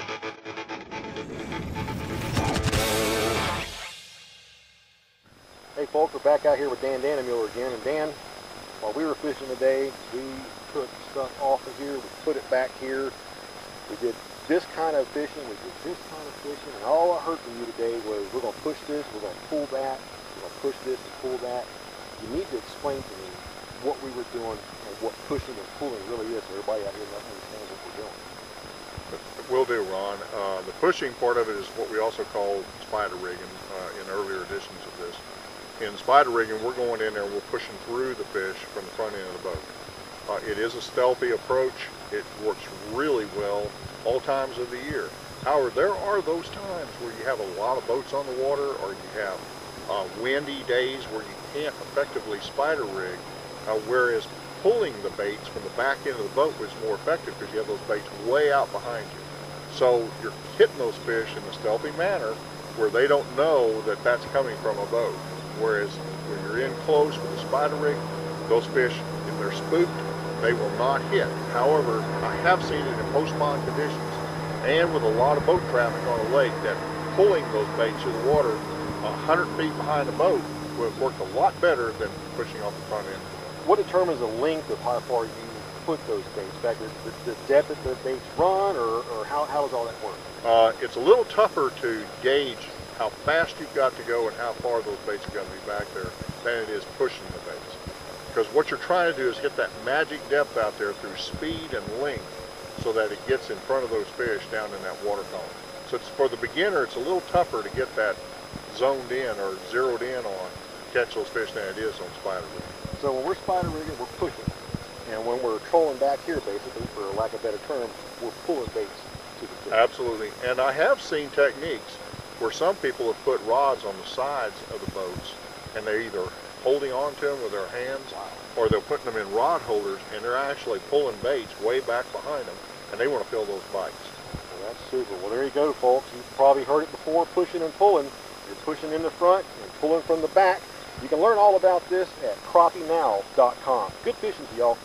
Hey folks, we're back out here with Dan Dannemuller again, and Dan, while we were fishing today, we took stuff off of here, we put it back here, we did this kind of fishing, we did this kind of fishing, and all I heard from you today was we're going to push this, we're going to pull that, we're going to push this and pull that. You need to explain to me what we were doing and what pushing and pulling really is so everybody out here understands what we're doing. Will do, Ron. The pushing part of it is what we also call spider rigging in earlier editions of this. In spider rigging, we're going in there and we're pushing through the fish from the front end of the boat. It is a stealthy approach. It works really well all times of the year. However, there are those times where you have a lot of boats on the water, or you have windy days where you can't effectively spider rig, whereas pulling the baits from the back end of the boat was more effective because you have those baits way out behind you. So you're hitting those fish in a stealthy manner where they don't know that that's coming from a boat. Whereas when you're in close with a spider rig, those fish, if they're spooked, they will not hit. However, I have seen it in post-spawn conditions and with a lot of boat traffic on a lake that pulling those baits through the water 100 feet behind the boat would work a lot better than pushing off the front end. What determines the length of how far you put those baits back? The depth that the baits run, or how does all that work? It's a little tougher to gauge how fast you've got to go and how far those baits are going to be back there than it is pushing the baits. Because what you're trying to do is hit that magic depth out there through speed and length so that it gets in front of those fish down in that water column. So it's, for the beginner, it's a little tougher to get that zoned in or zeroed in on catch those fish than it is on spider rigging. So when we're spider rigging, we're pushing. And when we're trolling back here, basically, for lack of a better term, we're pulling baits to the fish. Absolutely. And I have seen techniques where some people have put rods on the sides of the boats, and they're either holding on to them with their hands, or they're putting them in rod holders, and they're actually pulling baits way back behind them, and they want to fill those bites. Well, that's super. Well, there you go, folks. You've probably heard it before, pushing and pulling. You're pushing in the front and pulling from the back. You can learn all about this at crappieNow.com. Good fishing to y'all.